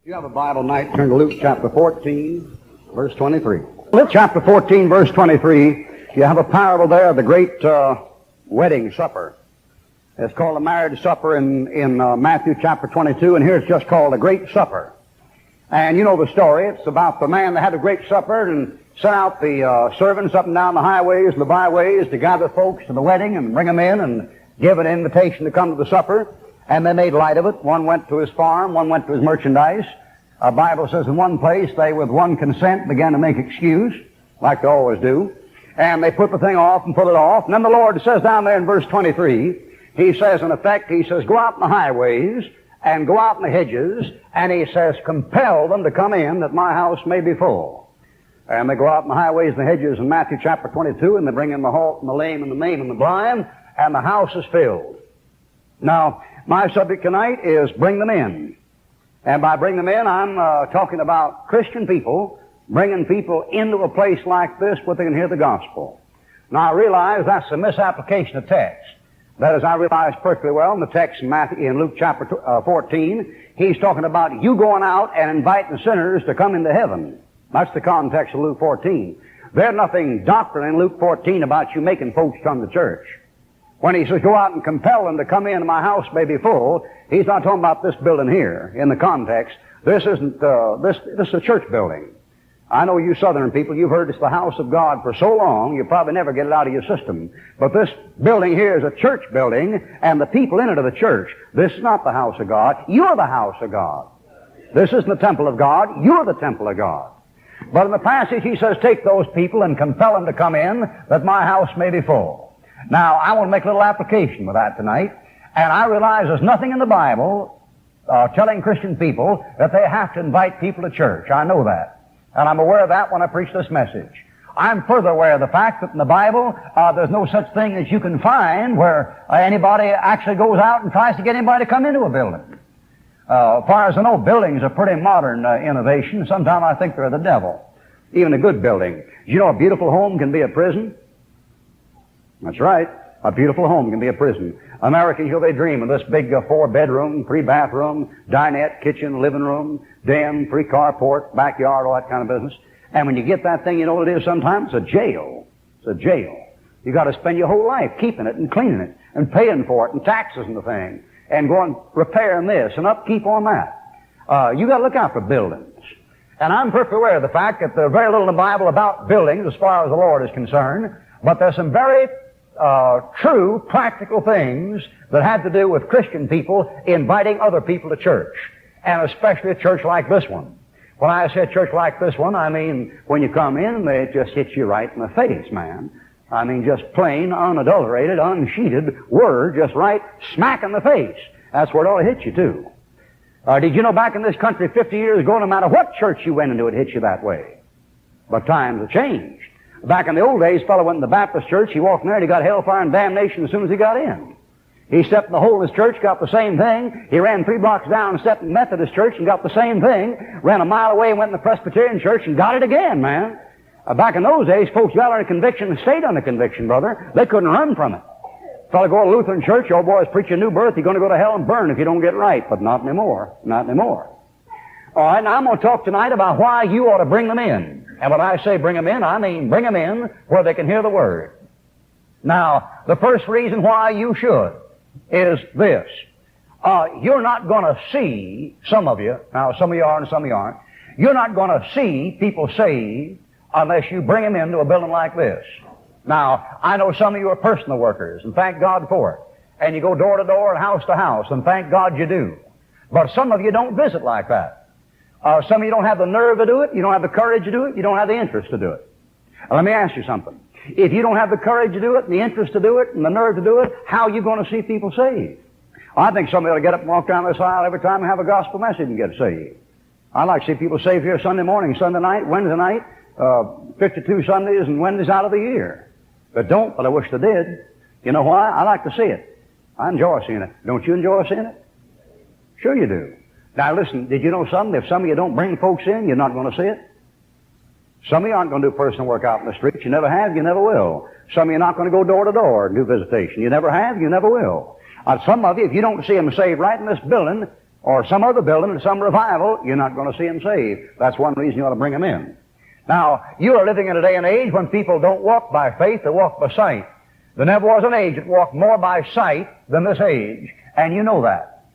You have a Bible tonight, turn to Luke chapter 14, verse 23. Luke chapter 14, verse 23, you have a parable there of the great wedding supper. It's called a marriage supper in Matthew chapter 22, and here it's just called a great supper. And you know the story. It's about the man that had a great supper and sent out the servants up and down the highways and the byways to gather folks to the wedding and bring them in and give an invitation to come to the supper. And they made light of it. One went to his farm, one went to his merchandise. The Bible says in one place they with one consent began to make excuse, like they always do. And they put the thing off and put it off. And then the Lord says down there in verse 23, He says in effect, He says, go out in the highways and go out in the hedges, and He says, compel them to come in that my house may be full. And they go out in the highways and the hedges in Matthew chapter 22, and they bring in the halt and the lame and the maimed and the blind, and the house is filled. Now, my subject tonight is bring them in. And by bring them in, I'm talking about Christian people, bringing people into a place like this where they can hear the gospel. Now, I realize that's a misapplication of text. That is, I realize perfectly well in the text in Luke chapter 14, he's talking about you going out and inviting sinners to come into heaven. That's the context of Luke 14. There's nothing doctrinal in Luke 14 about you making folks come to church. When he says, go out and compel them to come in, my house may be full, he's not talking about this building here in the context. This isn't, this is a church building. I know you southern people, you've heard it's the house of God for so long, you probably never get it out of your system. But this building here is a church building, and the people in it are the church. This is not the house of God. You're the house of God. This isn't the temple of God. You're the temple of God. But in the passage he says, take those people and compel them to come in, that my house may be full. Now, I want to make a little application with that tonight, and I realize there's nothing in the Bible telling Christian people that they have to invite people to church. I know that, and I'm aware of that when I preach this message. I'm further aware of the fact that in the Bible there's no such thing as you can find where anybody actually goes out and tries to get anybody to come into a building. As far as I know, buildings are pretty modern innovation. Sometimes I think they're the devil, even a good building. You know, a beautiful home can be a prison. That's right. A beautiful home can be a prison. Americans, you know, they dream of this big 4-bedroom, 3-bathroom, dinette, kitchen, living room, den, 3-carport, backyard, all that kind of business. And when you get that thing, you know what it is sometimes? It's a jail. It's a jail. You got to spend your whole life keeping it and cleaning it and paying for it and taxes and the thing and going repairing this and upkeep on that. You got to look out for buildings. And I'm perfectly aware of the fact that there's very little in the Bible about buildings as far as the Lord is concerned, but there's some very true, practical things that had to do with Christian people inviting other people to church, and especially a church like this one. When I say a church like this one, I mean when you come in, they just hit you right in the face, man. I mean just plain, unadulterated, unsheeted word, just right smack in the face. That's where it ought to hit you, too. Did you know back in this country 50 years ago, no matter what church you went into, it hit you that way? But times have changed. Back in the old days, a fellow went in the Baptist church, he walked in there and he got hellfire and damnation as soon as he got in. He stepped in the hole in his church, got the same thing. He ran 3 blocks down and stepped in the Methodist church and got the same thing. Ran a mile away and went in the Presbyterian church and got it again, man. Back in those days, folks got under conviction and stayed under conviction, brother. They couldn't run from it. Fellow go to Lutheran church, old boy's preaching a new birth, you're going to go to hell and burn if you don't get right. But not anymore. Not anymore. All right, now I'm going to talk tonight about why you ought to bring them in. And when I say bring them in, I mean bring them in where they can hear the Word. Now, the first reason why you should is this. You're not going to see, some of you, now some of you are and some of you aren't, you're not going to see people saved unless you bring them into a building like this. Now, I know some of you are personal workers, and thank God for it. And you go door to door and house to house, and thank God you do. But some of you don't visit like that. Some of you don't have the nerve to do it, you don't have the courage to do it, you don't have the interest to do it. Let me ask you something. If you don't have the courage to do it, and the interest to do it, and the nerve to do it, how are you going to see people saved? I think somebody ought to get up and walk down this aisle every time and have a gospel message and get saved. I'd like to see people saved here Sunday morning, Sunday night, Wednesday night, 52 Sundays and Wednesdays out of the year. But don't, but I wish they did. You know why? I like to see it. I enjoy seeing it. Don't you enjoy seeing it? Sure you do. Now listen, did you know something? If some of you don't bring folks in, you're not going to see it. Some of you aren't going to do personal work out in the streets. You never have, you never will. Some of you are not going to go door to door and do visitation. You never have, you never will. Some of you, if you don't see them saved right in this building, or some other building or some revival, you're not going to see them saved. That's one reason you ought to bring them in. Now, you are living in a day and age when people don't walk by faith, they walk by sight. There never was an age that walked more by sight than this age, and you know that.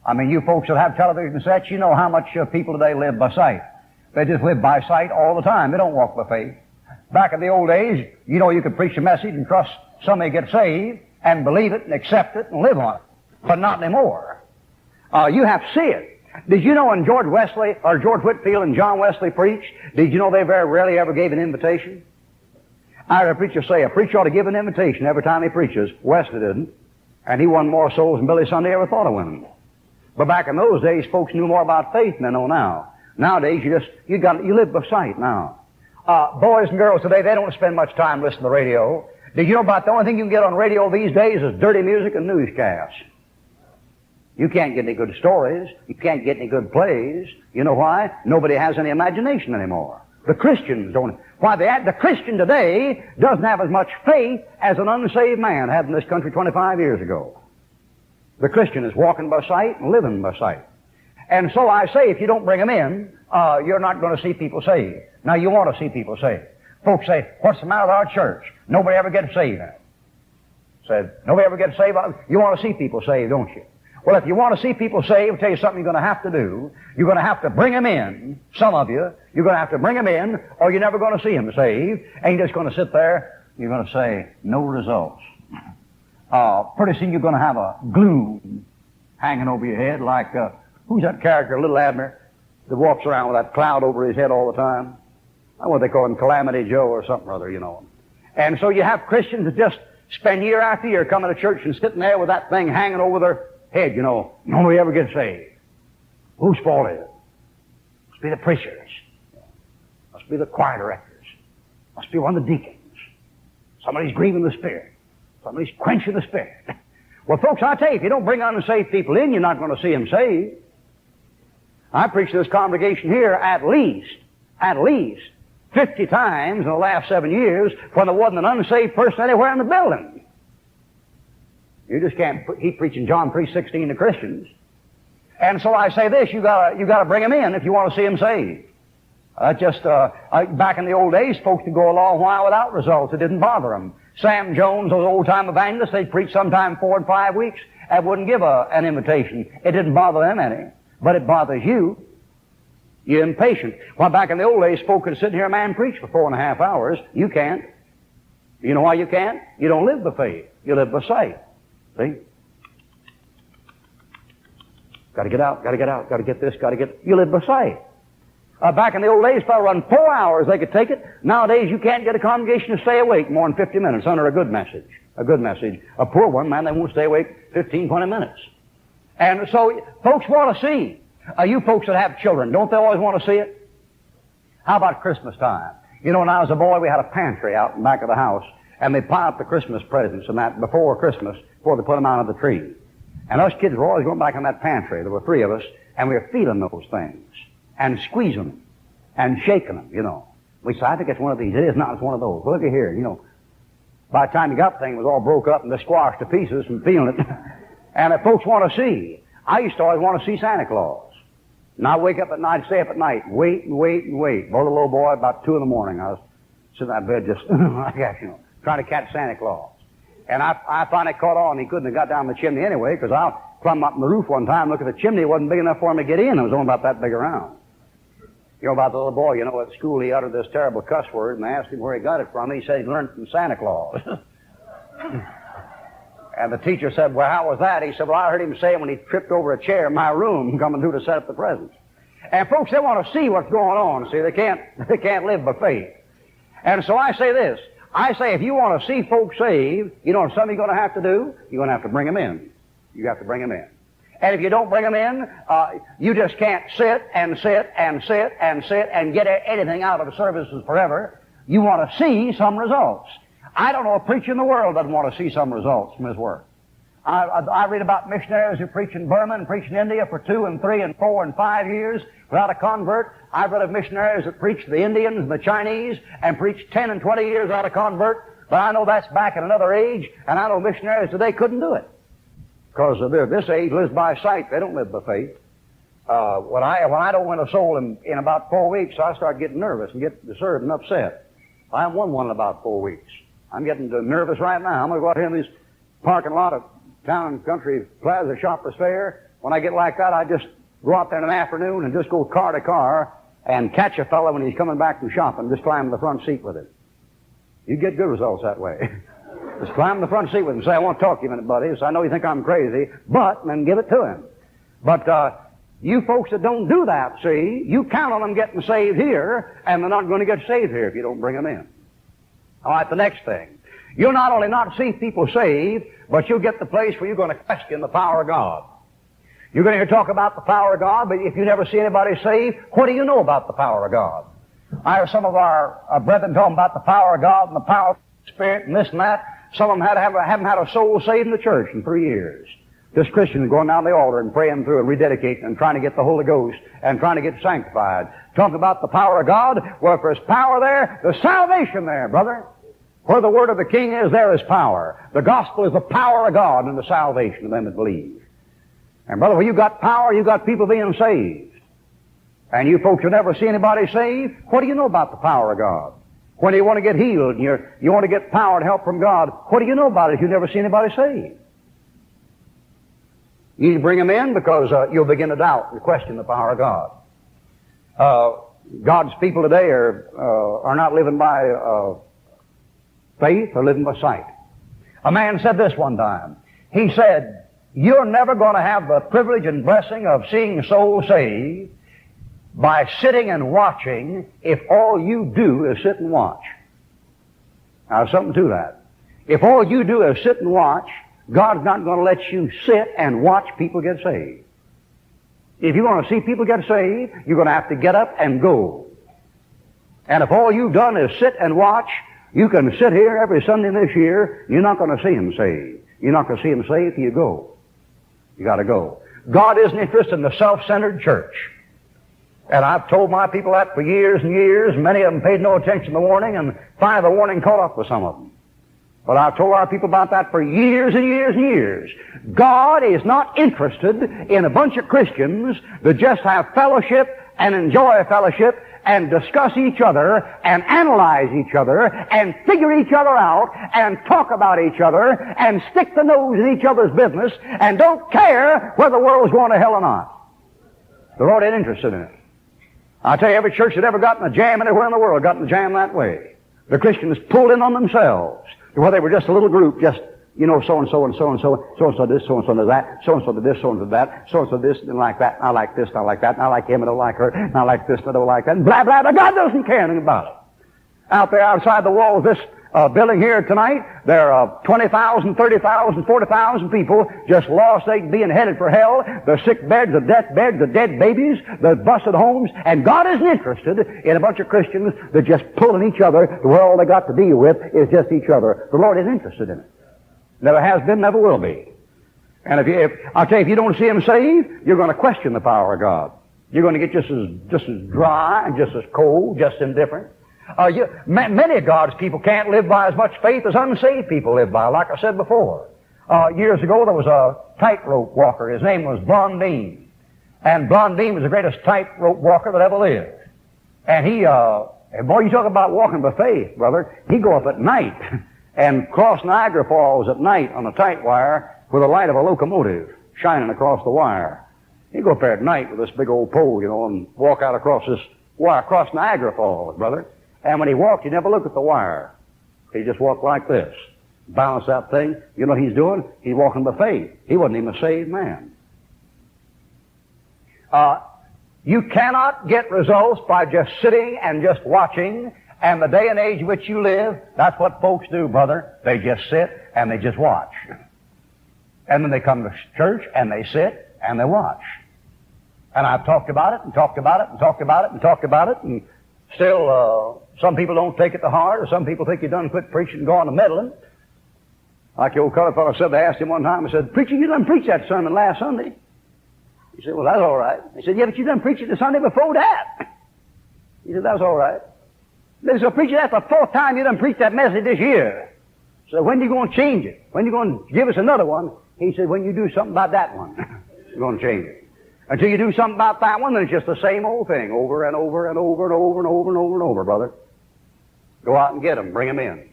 I mean, you folks that have television sets, you know how much people today live by sight. They just live by sight all the time. They don't walk by faith. Back in the old days, you know, you could preach a message and trust somebody get saved and believe it and accept it and live on it. But not anymore. You have to see it. Did you know when George Whitefield and John Wesley preached, did you know they very rarely ever gave an invitation? I heard a preacher say a preacher ought to give an invitation every time he preaches. Wesley didn't. And he won more souls than Billy Sunday ever thought of winning. But back in those days, folks knew more about faith than they know now. Nowadays, you live by sight now. Boys and girls today, they don't spend much time listening to the radio. Did you know about the only thing you can get on radio these days is dirty music and newscasts? You can't get any good stories. You can't get any good plays. You know why? Nobody has any imagination anymore. The Christians don't. Why, the Christian today doesn't have as much faith as an unsaved man had in this country 25 years ago. The Christian is walking by sight and living by sight. And so I say, if you don't bring them in, you're not going to see people saved. Now, you want to see people saved. Folks say, what's the matter with our church? Nobody ever gets saved in it. Said, nobody ever gets saved? You want to see people saved, don't you? Well, if you want to see people saved, I'll tell you something you're going to have to do. You're going to have to bring them in, some of you. You're going to have to bring them in, or you're never going to see them saved. And you're just going to sit there, you're going to say, no results. Pretty soon you're going to have a gloom hanging over your head like, who's that character, Little Abner, that walks around with that cloud over his head all the time? What they call him, Calamity Joe or something or other, you know. And so you have Christians that just spend year after year coming to church and sitting there with that thing hanging over their head, you know. Nobody ever gets saved. Whose fault is it? Must be the preachers. Must be the choir directors. Must be one of the deacons. Somebody's grieving the Spirit. Somebody's quenching the Spirit. Well, folks, I tell you, if you don't bring unsaved people in, you're not going to see them saved. I preached to this congregation here at least 50 times in the last 7 years when there wasn't an unsaved person anywhere in the building. You just can't keep preaching John 3:16 to Christians. And so I say this, you gotta bring them in if you want to see them saved. Back in the old days, folks could go a long while without results. It didn't bother them. Sam Jones, those old-time evangelists, they'd preach sometime 4 and 5 weeks and wouldn't give an invitation. It didn't bother them any. But it bothers you. You're impatient. Well, back in the old days, folk could sit and hear a man preach for 4.5 hours. You can't. You know why you can't? You don't live by faith. You live by sight. See? Got to get out, got to get out, got to get this, got to get... You live by sight. Back in the old days, if I run 4 hours, they could take it. Nowadays, you can't get a congregation to stay awake more than 50 minutes under a good message. A good message. A poor one, man, they won't stay awake 15, 20 minutes. And so, folks want to see. You folks that have children, don't they always want to see it? How about Christmas time? You know, when I was a boy, we had a pantry out in the back of the house, and they piled up the Christmas presents and that before Christmas, before they put them out of the tree. And us kids were always going back in that pantry. There were 3 of us, and we were feeling those things, and squeezing them, and shaking them, you know. We said, I think it's one of these. It is not, it's one of those. Well, look at here, you know. By the time you got the thing, it was all broke up and just squashed to pieces from feeling it. And if folks want to see, I used to always want to see Santa Claus. And I'd wake up at night, stay up at night, wait and wait and wait. Boy, the little boy, about 2 in the morning, I was sitting in that bed just, like that, you know, trying to catch Santa Claus. And I finally caught on. He couldn't have got down the chimney anyway, because I climbed up on the roof one time, look at the chimney. It wasn't big enough for him to get in. It was only about that big around. You know about the little boy, you know, at school he uttered this terrible cuss word, and I asked him where he got it from. He said he learned it from Santa Claus. And the teacher said, well, how was that? He said, well, I heard him say when he tripped over a chair in my room coming through to set up the presents. And folks, they want to see what's going on. See, they can't live by faith. And so I say this. I say if you want to see folks saved, you know what something you're going to have to do? You're going to have to bring them in. You have to bring them in. And if you don't bring them in, you just can't sit and sit and sit and sit and get anything out of the services forever. You want to see some results. I don't know a preacher in the world that doesn't want to see some results from his work. I read about missionaries who preach in Burma and preach in India for 2 and 3 and 4 and 5 years without a convert. I've read of missionaries that preach to the Indians and the Chinese and preach 10 and 20 years without a convert. But I know that's back in another age, and I know missionaries today couldn't do it. Because this age lives by sight. They don't live by faith. When I don't win a soul in about 4 weeks, I start getting nervous and get disturbed and upset. I haven't won one in about 4 weeks. I'm getting nervous right now. I'm going to go out here in this parking lot of Town and Country Plaza Shoppers Fair. When I get like that, I just go out there in an afternoon and just go car to car and catch a fellow when he's coming back from shopping, just climb in the front seat with him. You get good results that way. Just climb in the front seat with him and say, I want to talk to you a minute, buddy. So I know you think I'm crazy, but, and then give it to him. But you folks that don't do that, see, you count on them getting saved here, and they're not going to get saved here if you don't bring them in. All right, the next thing. You'll not only not see people saved, but you'll get the place where you're going to question the power of God. You're going to hear talk about the power of God, but if you never see anybody saved, what do you know about the power of God? I hear some of our brethren talking about the power of God and the power of the Spirit and this and that. Some of them haven't had a soul saved in the church in 3 years. Just Christians going down the altar and praying through and rededicating and trying to get the Holy Ghost and trying to get sanctified. Talking about the power of God. Well, if there's power there, there's salvation there, brother. Where the word of the King is, there is power. The gospel is the power of God and the salvation of them that believe. And brother, when you got power, you got people being saved. And you folks who never see anybody saved, what do you know about the power of God? When you want to get healed and you want to get power and help from God, what do you know about it if you never see anybody saved? You need to bring them in because you'll begin to doubt and question the power of God. God's people today are not living by faith, they're living by sight. A man said this one time. He said, you're never going to have the privilege and blessing of seeing souls saved by sitting and watching if all you do is sit and watch. Now, there's something to that. If all you do is sit and watch, God's not going to let you sit and watch people get saved. If you want to see people get saved, you're going to have to get up and go. And if all you've done is sit and watch, you can sit here every Sunday this year, you're not going to see them saved. You're not going to see them saved till you go. You got to go. God isn't interested in the self-centered church. And I've told my people that for years and years. Many of them paid no attention to the warning, and finally the warning caught up with some of them. But I've told our people about that for years and years and years. God is not interested in a bunch of Christians that just have fellowship and enjoy fellowship and discuss each other and analyze each other and figure each other out and talk about each other and stick the nose in each other's business and don't care whether the world's going to hell or not. The Lord ain't interested in it. I tell you, every church that ever got in a jam anywhere in the world got in a jam that way. The Christians pulled in on themselves. Well, they were just a little group, just, you know, so-and-so and so-and-so, so-and-so this, so-and-so does that, so-and-so did this, so-and-so that, so-and-so this, and like that, and I like this, and I like that, and I like him, and I don't like her, and I like this, and I don't like that, and blah, blah, blah. God doesn't care anything about it. Out there outside the walls of this building here tonight, there are 20,000, 30,000, 40,000 people just lost, they being headed for hell. The sick beds, the death beds, the dead babies, the busted homes, and God isn't interested in a bunch of Christians that just pulling each other to where all they got to deal with is just each other. The Lord isn't interested in it. Never has been, never will be. And I'll tell you, if you don't see Him saved, you're going to question the power of God. You're going to get just as dry and just as cold, just indifferent. Many of God's people can't live by as much faith as unsaved people live by, like I said before. Years ago, there was a tightrope walker. His name was Blondine. And Blondine was the greatest tightrope walker that ever lived. And boy, you talk about walking by faith, brother. He'd go up at night and cross Niagara Falls at night on a tight wire with the light of a locomotive shining across the wire. He'd go up there at night with this big old pole, you know, and walk out across this wire, across Niagara Falls, brother. And when he walked, he never looked at the wire. He just walked like this. Balance that thing. You know what he's doing? He's walking by faith. He wasn't even a saved man. You cannot get results by just sitting and just watching. And the day and age in which you live, that's what folks do, brother. They just sit and they just watch. And then they come to church and they sit and they watch. And I've talked about it and talked about it and talked about it and talked about it, and still, some people don't take it to heart, or some people think you done quit preaching and gone to meddling. Like the old colored fellow said, they asked him one time, he said, "Preacher, you done preached that sermon last Sunday." He said, "Well, that's all right." He said, "Yeah, but you done preached it the Sunday before that." He said, "That's all right." They said, "Preacher, that's the fourth time you done preached that message this year. So when are you going to change it? When are you going to give us another one?" He said, "When you do something about that one, you're going to change it." Until you do something about that one, then it's just the same old thing over and over and over and over and over and over and over, brother. Go out and get them. Bring them in.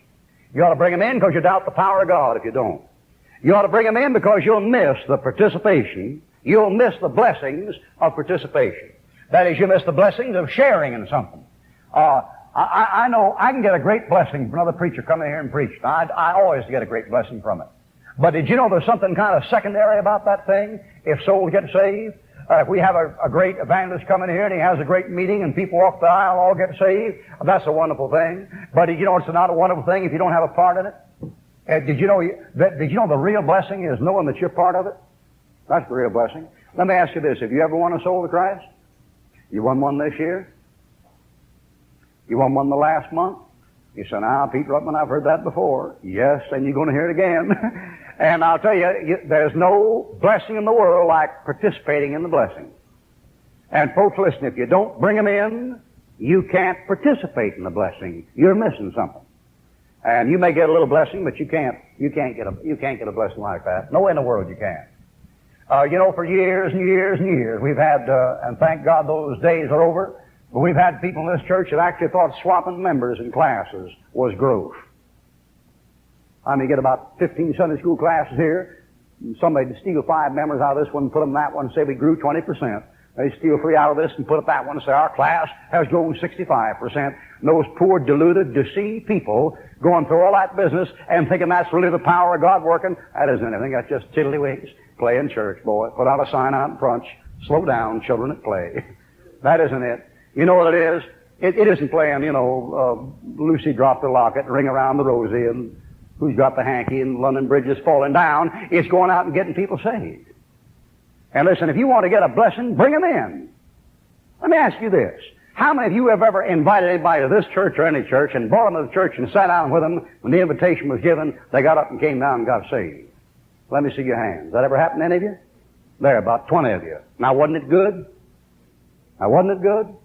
You ought to bring them in because you doubt the power of God if you don't. You ought to bring them in because you'll miss the participation. You'll miss the blessings of participation. That is, you miss the blessings of sharing in something. I know I can get a great blessing from another preacher coming here and preach. I always get a great blessing from it. But did you know there's something kind of secondary about that thing if souls get saved? If we have a great evangelist coming here and he has a great meeting and people walk the aisle all get saved, that's a wonderful thing. But did you know it's not a wonderful thing if you don't have a part in it? Did you know the real blessing is knowing that you're part of it? That's the real blessing. Let me ask you this. Have you ever won a soul to Christ? You won one this year? You won one the last month? You say, now, Pete Ruckman, I've heard that before. Yes, and you're going to hear it again. And I'll tell you, there's no blessing in the world like participating in the blessing. And folks, listen, if you don't bring them in, you can't participate in the blessing. You're missing something. And you may get a little blessing, but you can't get a blessing like that. No way in the world you can. You know, for years and years and years, we've had, and thank God those days are over, but we've had people in this church that actually thought swapping members in classes was growth. I mean, you get about 15 Sunday school classes here, and somebody to steal 5 members out of this one and put them in that one and say we grew 20%. They steal 3 out of this and put it that one and say our class has grown 65%. And those poor, deluded, deceived people going through all that business and thinking that's really the power of God working, that isn't anything. That's just tiddlywinks. Play in church, boy. Put out a sign out in front. Slow down, children at play. That isn't it. You know what it is? It isn't playing, you know, Lucy dropped the locket, ring around the rosy, and who's got the hanky, and London Bridge is falling down. It's going out and getting people saved. And listen, if you want to get a blessing, bring them in. Let me ask you this. How many of you have ever invited anybody to this church or any church and brought them to the church and sat down with them when the invitation was given, they got up and came down and got saved? Let me see your hands. That ever happened to any of you? There, about 20 of you. Now, wasn't it good? Now, wasn't it good?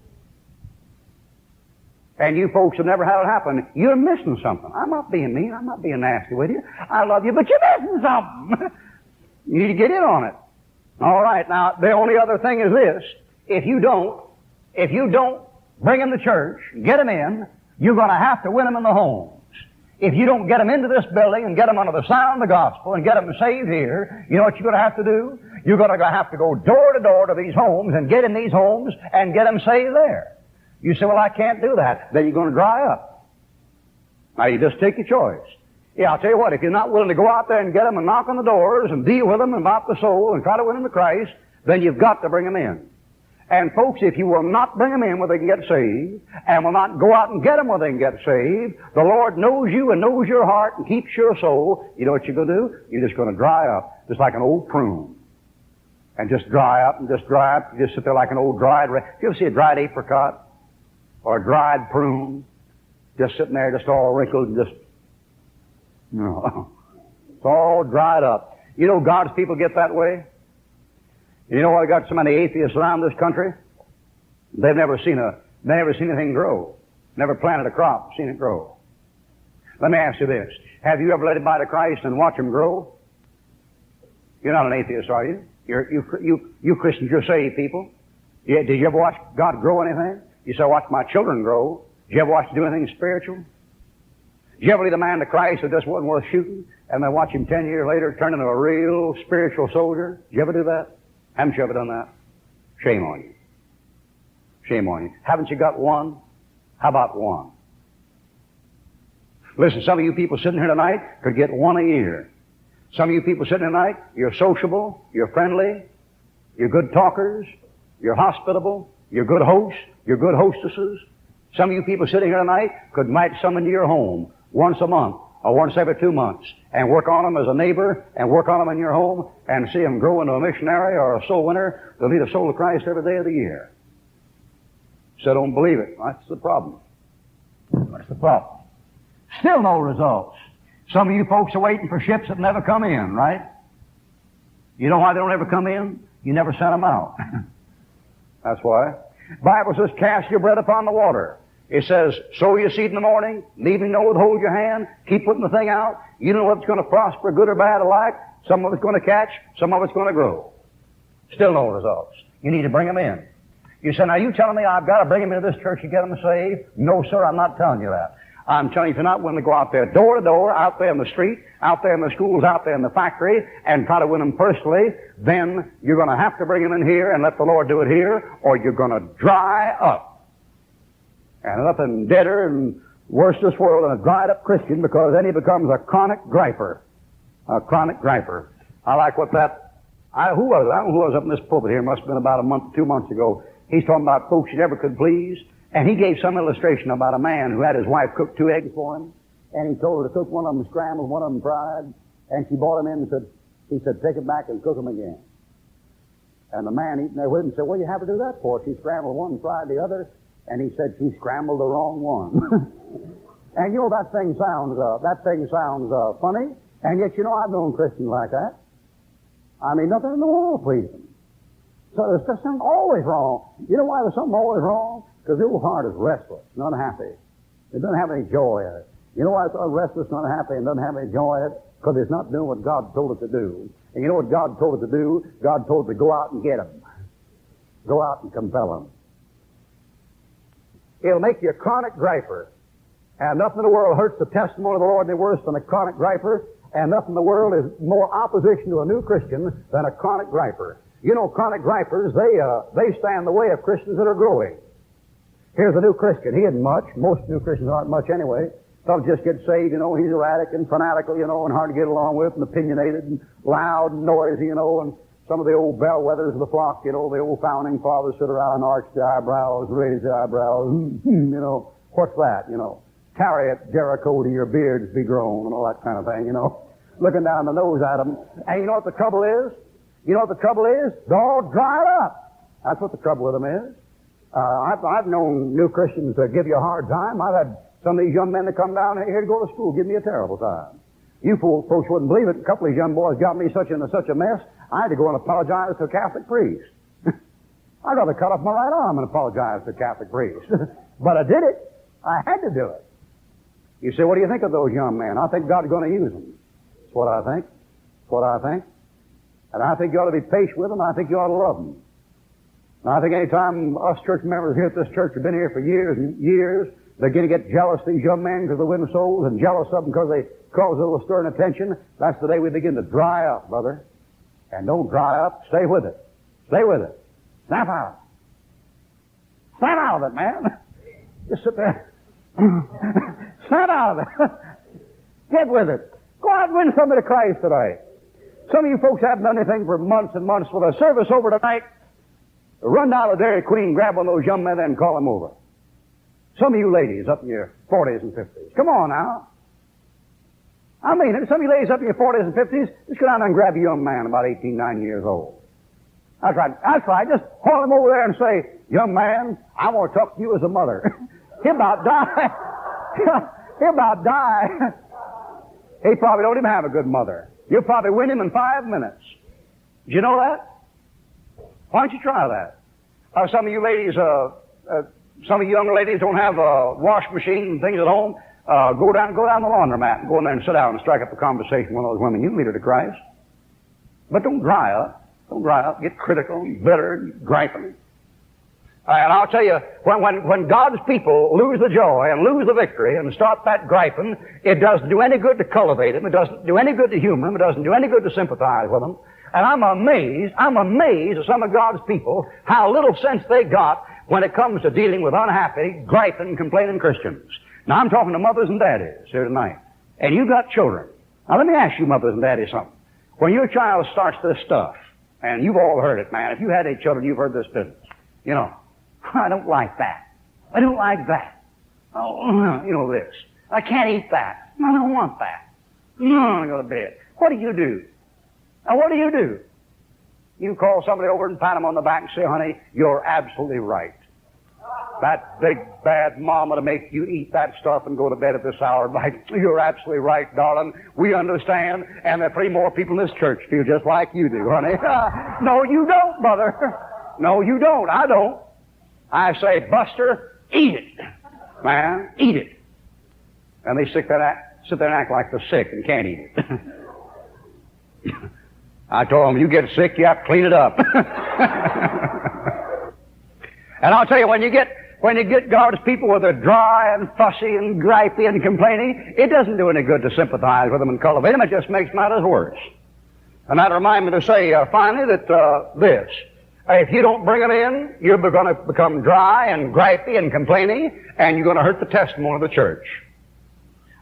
And you folks have never had it happen. You're missing something. I'm not being mean. I'm not being nasty with you. I love you, but you're missing something. You need to get in on it. All right. Now, the only other thing is this. If you don't bring them to church, get them in, you're going to have to win them in the homes. If you don't get them into this building and get them under the sound of the gospel and get them saved here, you know what you're going to have to do? You're going to have to go door to door to these homes and get in these homes and get them saved there. You say, well, I can't do that. Then you're going to dry up. Now, you just take your choice. Yeah, I'll tell you what, if you're not willing to go out there and get them and knock on the doors and deal with them about the soul and try to win them to Christ, then you've got to bring them in. And folks, if you will not bring them in where they can get saved, and will not go out and get them where they can get saved, the Lord knows you and knows your heart and keeps your soul. You know what you're going to do? You're just going to dry up, just like an old prune. And just dry up and just dry up. You just sit there like an old dried... You ever see a dried apricot? Or a dried prune? Just sitting there, just all wrinkled and just... No. It's all dried up. You know God's people get that way? You know why we got so many atheists around this country? They've never seen anything grow. Never planted a crop, seen it grow. Let me ask you this. Have you ever led anybody to Christ and watched them grow? You're not an atheist, are you? You Christians, you're saved people. Yeah, did you ever watch God grow anything? You say, watch my children grow. Did you ever watch him do anything spiritual? Did you ever lead a man to Christ that just wasn't worth shooting, and then watch him 10 years later turn into a real spiritual soldier? Did you ever do that? Haven't you ever done that? Shame on you. Shame on you. Haven't you got one? How about one? Listen, some of you people sitting here tonight could get one a year. Some of you people sitting here tonight, you're sociable, you're friendly, you're good talkers, you're hospitable, you're good hosts, you're good hostesses. Some of you people sitting here tonight could invite someone to your home once a month or once every 2 months and work on them as a neighbor and work on them in your home and see them grow into a missionary or a soul winner. They'll lead a soul to Christ every day of the year. So don't believe it. That's the problem. That's the problem. Still no results. Some of you folks are waiting for ships that never come in, right? You know why they don't ever come in? You never sent them out. That's why. Bible says, cast your bread upon the water. It says, sow your seed in the morning, leaving no withhold your hand, keep putting the thing out. You know what's going to prosper, good or bad alike. Some of it's going to catch, some of it's going to grow. Still no results. You need to bring them in. You say, now you telling me I've got to bring them into this church to get them saved? No, sir, I'm not telling you that. I'm telling you, if you're not willing to go out there door to door, out there in the street, out there in the schools, out there in the factory, and try to win them personally, then you're going to have to bring them in here and let the Lord do it here, or you're going to dry up. And nothing deader and worse in this world than a dried up Christian, because then he becomes a chronic griper. A chronic griper. I like what that, who was it? I don't know who was up in this pulpit here. It must have been about a month, 2 months ago. He's talking about folks you never could please. And he gave some illustration about a man who had his wife cook 2 eggs for him. And he told her to cook one of them scrambled, one of them fried. And she brought him in and he said, take it back and cook them again. And the man eating there with him said, what do you have to do that for? She scrambled one and fried the other. And he said, she scrambled the wrong one. And you know, that thing sounds funny. And yet, you know, I've known Christians like that. I mean, nothing in the world pleases them. So there's just something always wrong. You know why there's something always wrong? Because the old heart is restless and unhappy. It doesn't have any joy in it. You know why it's restless and unhappy and doesn't have any joy in it? Because it's not doing what God told it to do. And you know what God told it to do? God told it to go out and get them. Go out and compel them. It'll make you a chronic griper. And nothing in the world hurts the testimony of the Lord any worse than a chronic griper. And nothing in the world is more opposition to a new Christian than a chronic griper. You know, chronic gripers, they stand in the way of Christians that are growing. Here's a new Christian. He isn't much. Most new Christians aren't much anyway. They'll just get saved, you know. He's erratic and fanatical, you know, and hard to get along with, and opinionated and loud and noisy, you know. And some of the old bellwethers of the flock, you know, the old founding fathers sit around and arch their eyebrows, raise their eyebrows, you know. What's that, you know? Carry it, Jericho, to your beards be grown, and all that kind of thing, you know. Looking down the nose at them. And you know what the trouble is? You know what the trouble is? They're all dried up. That's what the trouble with them is. I've known new Christians that give you a hard time. I've had some of these young men that come down here to go to school give me a terrible time. You folks wouldn't believe it. A couple of these young boys got me such a mess, I had to go and apologize to a Catholic priest. I'd rather cut off my right arm and apologize to a Catholic priest. But I did it. I had to do it. You say, what do you think of those young men? I think God's going to use them. That's what I think. That's what I think. And I think you ought to be patient with them. I think you ought to love them. And I think any time us church members here at this church have been here for years and years, they're going to get jealous of these young men because they win souls, and jealous of them because they cause a little stirring attention. That's the day we begin to dry up, brother. And don't dry up. Stay with it. Stay with it. Snap out. Snap out of it, man. Just sit there. Snap out of it. Get with it. Go out and win somebody to Christ today. Some of you folks haven't done anything for months and months. With a service over tonight, run down to Dairy Queen, grab one of those young men there and call them over. Some of you ladies up in your 40s and 50s. Come on now. I mean it. Some of you ladies up in your 40s and 50s, just go down there and grab a young man about 18, 19 years old. That's right. That's right. Just haul him over there and say, young man, I want to talk to you as a mother. He'll about die. He'll about die. He probably don't even have a good mother. You'll probably win him in 5 minutes. Did you know that? Why don't you try that? Some of you ladies, some of you younger ladies don't have a wash machine and things at home. Go down the laundromat and go in there and sit down and strike up a conversation with one of those women. You can lead her to Christ. But don't dry up. Don't dry up. Get critical, bitter, griping. And I'll tell you, when God's people lose the joy and lose the victory and start that griping, it doesn't do any good to cultivate them. It doesn't do any good to humor them. It doesn't do any good to sympathize with them. And I'm amazed at some of God's people, how little sense they got when it comes to dealing with unhappy, griping, complaining Christians. Now, I'm talking to mothers and daddies here tonight. And you've got children. Now, let me ask you, mothers and daddies, something. When your child starts this stuff, and you've all heard it, man. If you had any children, you've heard this business. You know, I don't like that. I don't like that. Oh, you know this. I can't eat that. I don't want that. No, I go to bed. What do you do? Now, what do you do? You call somebody over and pat them on the back and say, honey, you're absolutely right. That big, bad mama to make you eat that stuff and go to bed at this hour. Like, you're absolutely right, darling. We understand. And there are 3 more people in this church feel just like you do, honey. No, you don't, brother. No, you don't. I don't. I say, Buster, eat it. Man, eat it. And they sit there and act like they're sick and can't eat it. I told them, you get sick, you have to clean it up. And I'll tell you, when you get God's people where they're dry and fussy and gripey and complaining, it doesn't do any good to sympathize with them and cultivate them. It just makes matters worse. And that reminds me to say, finally, that this. If you don't bring them in, you're going to become dry and gripey and complaining, and you're going to hurt the testimony of the church.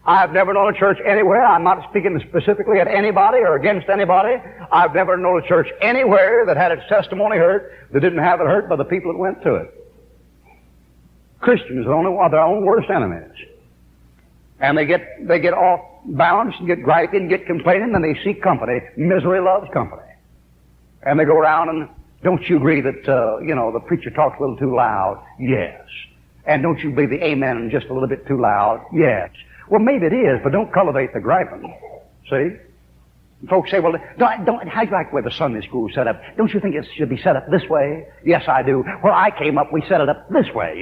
I've never known a church anywhere, I'm not speaking specifically at anybody or against anybody, I've never known a church anywhere that had its testimony hurt that didn't have it hurt by the people that went to it. Christians are their own worst enemies. And they get off balance and get gripey and get complaining, and they seek company. Misery loves company. And they go around and, don't you agree that, the preacher talks a little too loud? Yes. And don't you believe the amen just a little bit too loud? Yes. Well, maybe it is, but don't cultivate the griping. See? Folks say, well, how'd you like the way the Sunday school is set up? Don't you think it should be set up this way? Yes, I do. Where I came up, we set it up this way,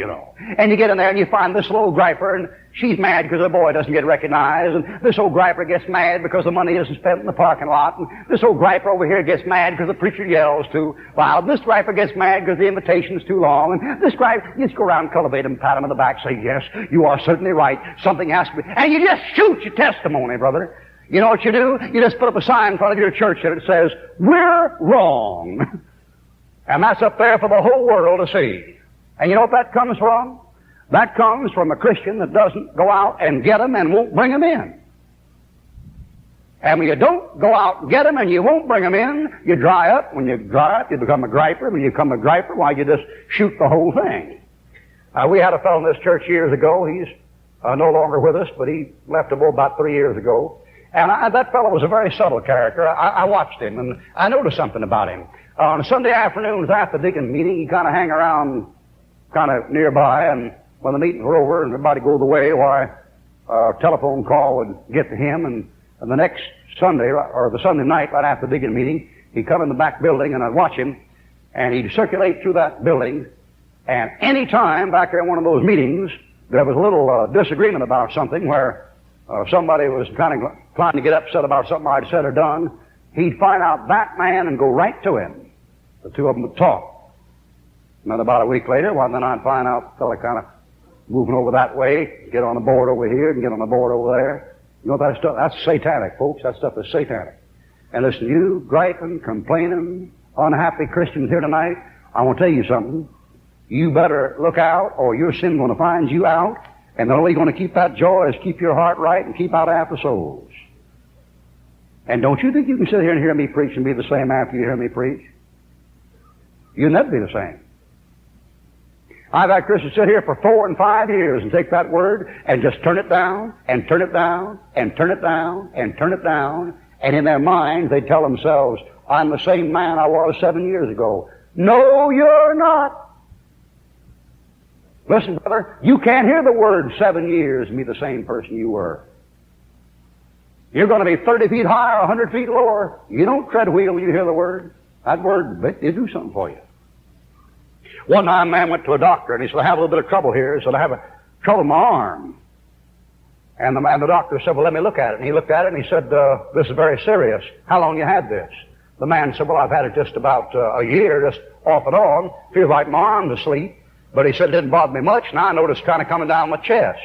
And you get in there and you find this little griper, and she's mad because her boy doesn't get recognized, and this old griper gets mad because the money isn't spent in the parking lot, and this old griper over here gets mad because the preacher yells too loud, this griper gets mad because the invitation's too long, and this griper, you just go around and cultivate him, pat him on the back, say, yes, you are certainly right, something has to be, and you just shoot your testimony, brother. You know what you do? You just put up a sign in front of your church and it says, we're wrong. And that's up there for the whole world to see. And you know what that comes from? That comes from a Christian that doesn't go out and get them and won't bring them in. And when you don't go out and get them and you won't bring them in, you dry up. When you dry up, you become a griper. When you become a griper, why, you just shoot the whole thing. We had a fellow in this church years ago. He's no longer with us, but he left about 3 years ago. And that fellow was a very subtle character. I watched him, and I noticed something about him. On Sunday afternoons after the deacon meeting, he'd kind of hang around kind of nearby, and when the meetings were over and everybody goes away, why, a telephone call would get to him, and the next Sunday, or the Sunday night right after the deacon meeting, he'd come in the back building, and I'd watch him, and he'd circulate through that building, and any time back there in one of those meetings, there was a little disagreement about something where somebody was kind of trying to get upset about something I'd said or done, he'd find out that man and go right to him. The two of them would talk. And then about a week later, then I'd find out the fellow kind of moving over that way, get on the board over here and get on the board over there. You know that stuff? That's satanic, folks. That stuff is satanic. And listen, you griping, complaining, unhappy Christians here tonight, I want to tell you something. You better look out, or your sin's going to find you out. And the only way you're going to keep that joy is keep your heart right and keep out after souls. And don't you think you can sit here and hear me preach and be the same after you hear me preach? You'll never be the same. I've had Christians sit here for 4 and 5 years and take that word and just turn it down and turn it down and turn it down and turn it down. And in their minds they tell themselves, I'm the same man I was 7 years ago. No, you're not. Listen, brother, you can't hear the word 7 years and be the same person you were. You're going to be 30 feet high or 100 feet lower. You don't tread wheel when you hear the word. That word, it do something for you. One time a man went to a doctor and he said, I have a little bit of trouble here. He said, I have trouble in my arm. And the doctor said, well, let me look at it. And he looked at it and he said, this is very serious. How long you had this? The man said, well, I've had it just about a year, just off and on. Feels like my arm's asleep. But he said it didn't bother me much. Now I noticed kind of coming down my chest.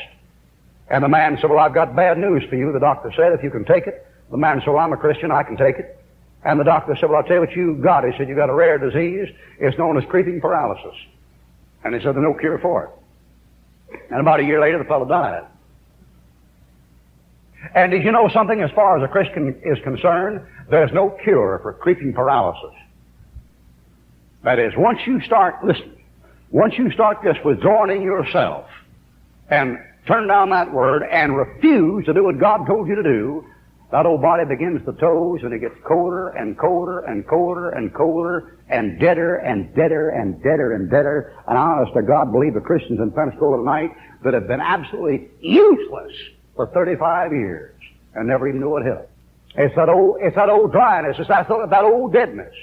And the man said, well, I've got bad news for you. The doctor said, if you can take it. The man said, well, I'm a Christian. I can take it. And the doctor said, well, I'll tell you what you got. He said, you got a rare disease. It's known as creeping paralysis. And he said, there's no cure for it. And about a year later, the fellow died. And did you know something? As far as a Christian is concerned, there's no cure for creeping paralysis. That is, once you start just withdrawing yourself and turn down that word and refuse to do what God told you to do, that old body begins to toes and it gets colder and colder and colder and colder and deader and deader and deader and deader. And I honest to God believe the Christians in Pensacola tonight that have been absolutely useless for 35 years and never even knew what hit them. It's that old dryness. It's that old deadness.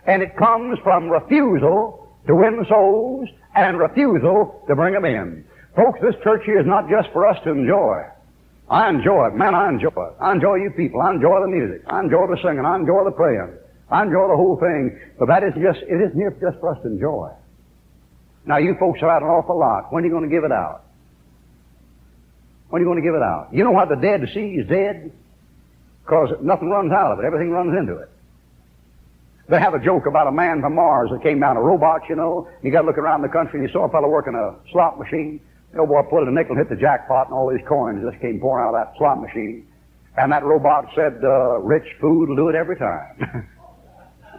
And it comes from refusal to win souls and refusal to bring them in. Folks, this church here is not just for us to enjoy. I enjoy it. Man, I enjoy it. I enjoy you people. I enjoy the music. I enjoy the singing. I enjoy the praying. I enjoy the whole thing. But it isn't here just for us to enjoy. Now, you folks have had an awful lot. When are you going to give it out? When are you going to give it out? You know why the Dead Sea is dead? Because nothing runs out of it. Everything runs into it. They have a joke about a man from Mars that came down, a robot, you know. You got to look around the country and you saw a fellow working a slot machine. The old boy put a nickel, hit the jackpot, and all these coins just came pouring out of that slot machine. And that robot said, rich food will do it every time.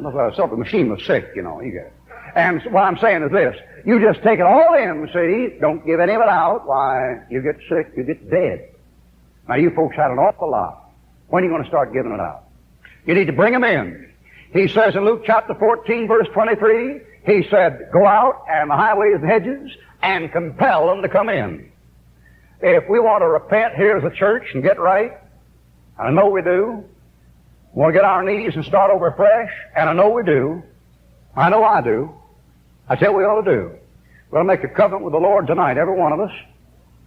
So the machine was sick, you know. You get it. And what I'm saying is this. You just take it all in, see. Don't give any of it out. Why, you get sick, you get dead. Now, you folks had an awful lot. When are you going to start giving it out? You need to bring them in. He says in Luke chapter 14, verse 23, he said, go out and the highways and hedges and compel them to come in. If we want to repent here as a church and get right, and I know we do, we want to get on our knees and start over fresh, and I know we do, I know I do, I tell you what we ought to do. We ought to make a covenant with the Lord tonight, every one of us.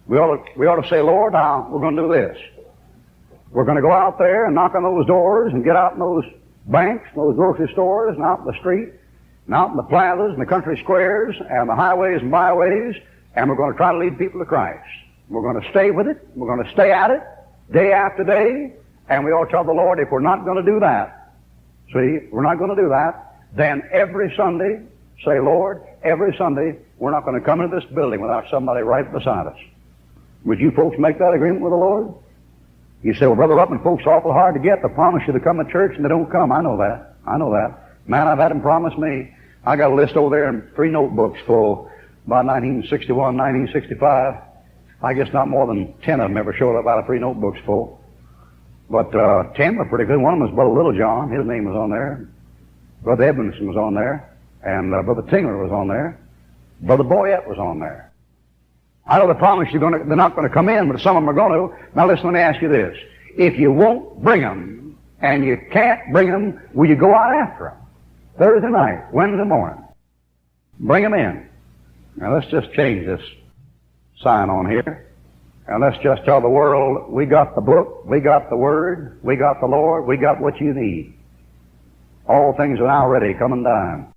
We ought to say, Lord, now we're going to do this. We're going to go out there and knock on those doors and get out in those banks, those grocery stores, and out in the street, and out in the plazas and the country squares and the highways and byways, and we're going to try to lead people to Christ. We're going to stay with it. We're going to stay at it day after day, and we ought to tell the Lord, if we're not going to do that, see, if we're not going to do that, then every Sunday, say, Lord, every Sunday, we're not going to come into this building without somebody right beside us. Would you folks make that agreement with the Lord? You say, well, Brother Ruckman, folks are awful hard to get. They promise you to come to church and they don't come. I know that. I know that. Man, I've had them promise me. I got a list over there in 3 notebooks full about 1961, 1965. I guess not more than 10 of them ever showed up out of 3 notebooks full. But 10 were pretty good. One of them was Brother Littlejohn. His name was on there. Brother Edmondson was on there. And Brother Tingler was on there. Brother Boyette was on there. I know they promise they're not going to come in, but some of them are going to. Now listen, let me ask you this. If you won't bring them, and you can't bring them, will you go out after them? Thursday night, Wednesday morning. Bring them in. Now let's just change this sign on here. And let's just tell the world, we got the book, we got the Word, we got the Lord, we got what you need. All things are now ready, come and dine.